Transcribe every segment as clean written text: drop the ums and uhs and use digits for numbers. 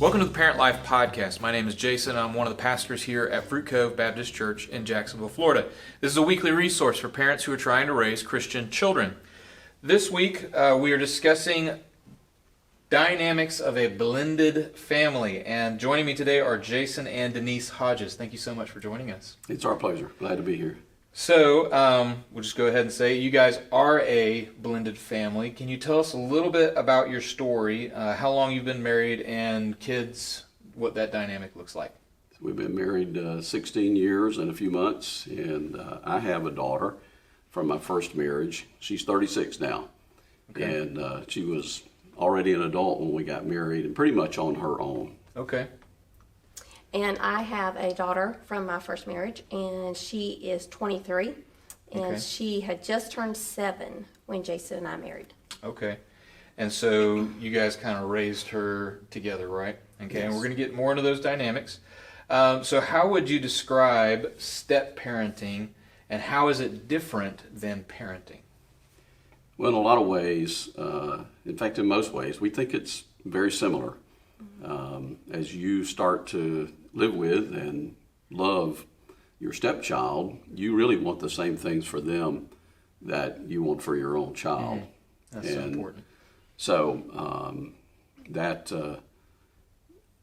Welcome to the ParentLife Podcast. My name is Jason. I'm one of the pastors here at Fruit Cove Baptist Church in Jacksonville, Florida. This is a weekly resource for parents who are trying to raise Christian children. This week, we are discussing dynamics of a blended family. And joining me today are Jason and Denise Hodges. Thank you so much for joining us. It's our pleasure. Glad to be here. So, we'll just go ahead and say you guys are a blended family. Can you tell us a little bit about your story, how long you've been married, and kids, what that dynamic looks like? We've been married 16 years and a few months, and I have a daughter from my first marriage. She's 36 now, okay. And she was already an adult when we got married and pretty much on her own. Okay. And I have a daughter from my first marriage, and she is 23, and Okay. she had just turned 7 when Jason and I married. Okay. And so you guys kind of raised her together, right? Okay, Yes. and we're going to get more into those dynamics. So how would you describe step parenting, and how is it different than parenting? Well, in a lot of ways, in fact, in most ways, we think it's very similar. As you start to live with and love your stepchild, you really want the same things for them that you want for your own child. Mm-hmm. That's so important. So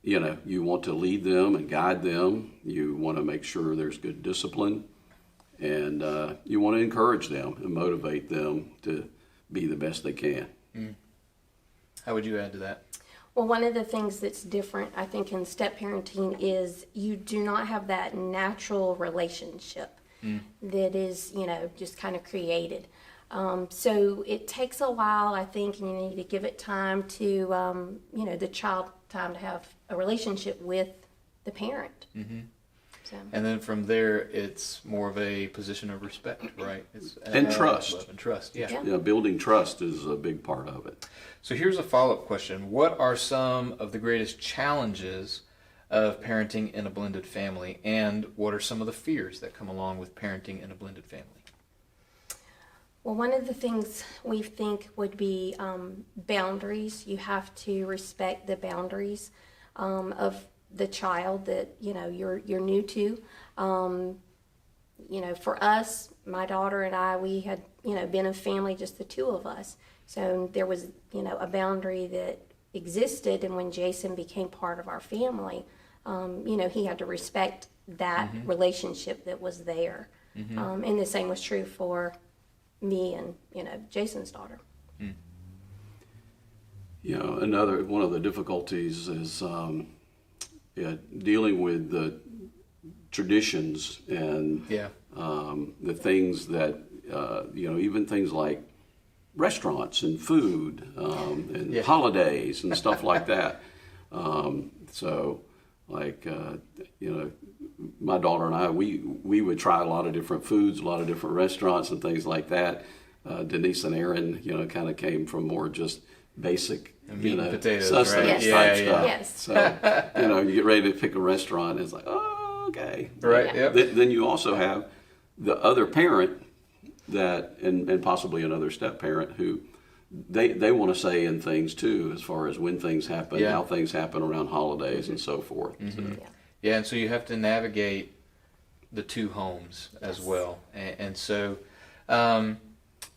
you want to lead them and guide them. You want to make sure there's good discipline, and you want to encourage them and motivate them to be the best they can. Mm. How would you add to that? Well, one of the things that's different, I think, in step parenting is you do not have that natural relationship that is, just kind of created. So it takes a while, I think, and you need to give it time to, the child time to have a relationship with the parent. Mm-hmm. So. And then from there, it's more of a position of respect, right? It's, And trust. Love and trust, yeah. Yeah. Yeah, building trust is a big part of it. So here's a follow-up question. What are some of the greatest challenges of parenting in a blended family, and what are some of the fears that come along with parenting in a blended family? Well, one of the things we think would be boundaries. You have to respect the boundaries of the child that you're new to. For us, my daughter and I, we had been a family, just the two of us. So there was a boundary that existed, and when Jason became part of our family, he had to respect that relationship that was there. Mm-hmm. And the same was true for me and Jason's daughter. Mm. Another one of the difficulties is dealing with the traditions and the things that even things like restaurants and food and holidays and stuff like that. My daughter and I, we would try a lot of different foods, a lot of different restaurants and things like that. Denise and Aaron, kind of came from more just basic, meat and potatoes, sustenance right? type Yeah, stuff. Yes. So, you get ready to pick a restaurant, and it's like, oh, okay. Right, Yeah. yep. Then you also have the other parent that, and possibly another step parent who they want to say in things too, as far as when things happen, how things happen around holidays and so forth. Mm-hmm. So, Yeah, and so you have to navigate the two homes as well. And so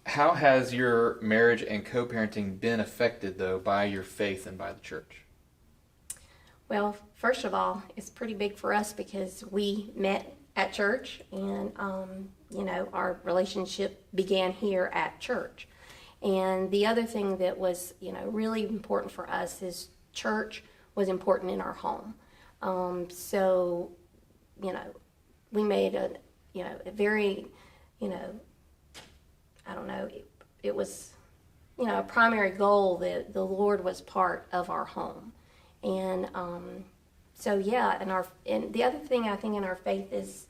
how has your marriage and co-parenting been affected, though, by your faith and by the church? Well, first of all, it's pretty big for us because we met at church, and our relationship began here at church. And the other thing that was really important for us is church was important in our home. So we made a very it was a primary goal that the Lord was part of our home. And and the other thing I think in our faith is,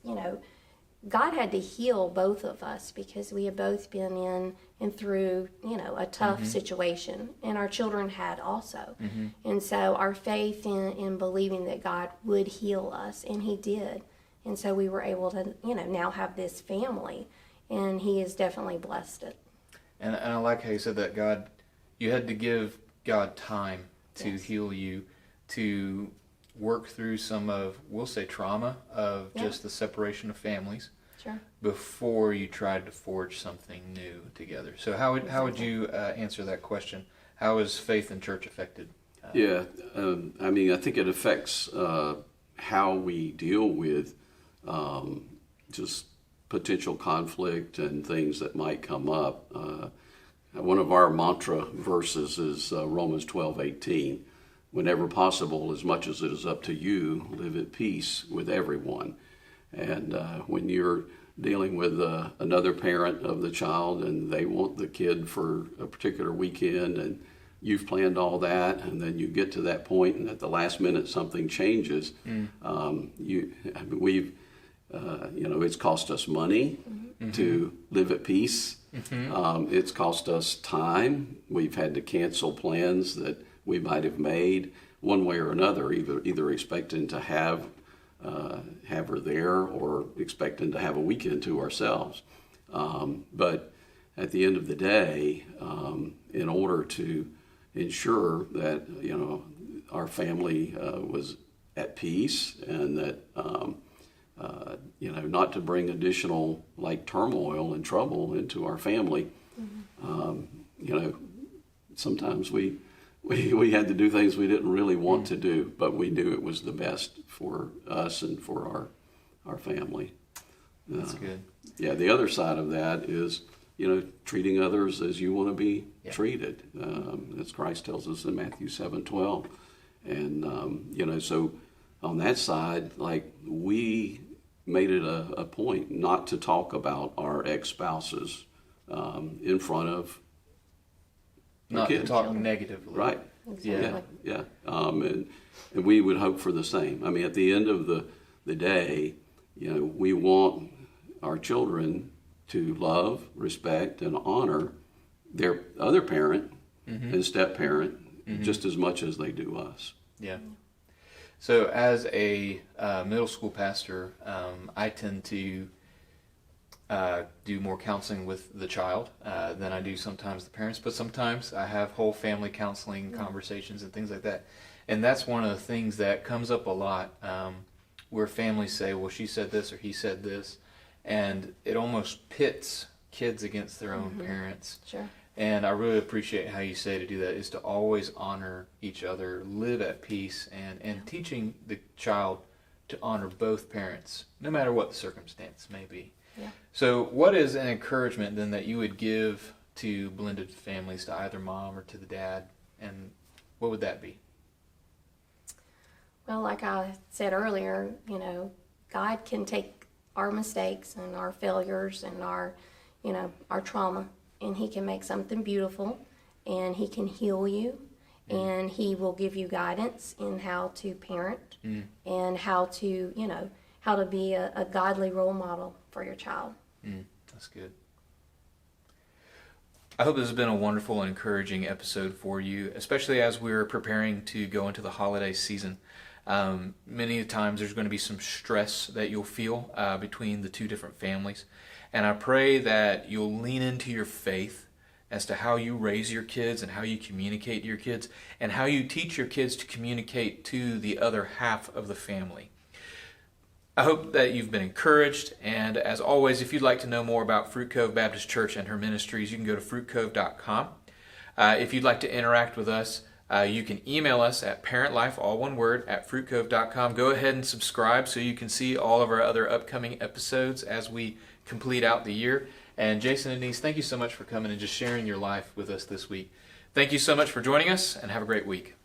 God had to heal both of us because we had both been in and through, a tough situation, and our children had also. Mm-hmm. And so our faith in believing that God would heal us, and He did. And so we were able to, now have this family, and He has definitely blessed it. And I like how you said that you had to give God time to heal you, to work through some of, we'll say, trauma of just the separation of families Sure. before you tried to forge something new together. So how would you answer that question? How is faith in church affected? I mean, I think it affects how we deal with just potential conflict and things that might come up. One of our mantra verses is Romans 12:18. Whenever possible, as much as it is up to you, live at peace with everyone. And when you're dealing with another parent of the child and they want the kid for a particular weekend and you've planned all that, and then you get to that point and at the last minute something changes, it's cost us money to live at peace. It's cost us time. We've had to cancel plans that we might have made one way or another, either expecting to have her there or expecting to have a weekend to ourselves. But at the end of the day, in order to ensure that our family was at peace and that not to bring additional turmoil and trouble into our family, sometimes we had to do things we didn't really want to do, but we knew it was the best for us and for our family. That's good. Yeah, the other side of that is, treating others as you want to be treated, as Christ tells us in Matthew 7:12. And, so on that side, we made it a point not to talk about our ex-spouses in front of Not to kids. talk negatively. Right. Exactly. Yeah. And we would hope for the same. I mean, at the end of the day, we want our children to love, respect, and honor their other parent and step-parent just as much as they do us. Yeah. So as a middle school pastor, I tend to do more counseling with the child than I do sometimes the parents, but sometimes I have whole family counseling conversations and things like that. And that's one of the things that comes up a lot, where families say, well, she said this or he said this, and it almost pits kids against their own parents. Sure. And I really appreciate how you say to do that is to always honor each other, live at peace, and teaching the child to honor both parents, no matter what the circumstance may be. Yeah. So what is an encouragement then that you would give to blended families, to either mom or to the dad, and what would that be? Well, like I said earlier, God can take our mistakes and our failures and our trauma, and He can make something beautiful, and He can heal you, and He will give you guidance in how to parent and how to be a godly role model for your child. That's good. I hope this has been a wonderful and encouraging episode for you, especially as we're preparing to go into the holiday season. Many times there's going to be some stress that you'll feel between the two different families. And I pray that you'll lean into your faith as to how you raise your kids and how you communicate to your kids and how you teach your kids to communicate to the other half of the family. I hope that you've been encouraged, and as always, if you'd like to know more about Fruit Cove Baptist Church and her ministries, you can go to fruitcove.com. If you'd like to interact with us, you can email us at ParentLife, all one word, at fruitcove.com. Go ahead and subscribe so you can see all of our other upcoming episodes as we complete out the year. And Jason and Denise, thank you so much for coming and just sharing your life with us this week. Thank you so much for joining us, and have a great week.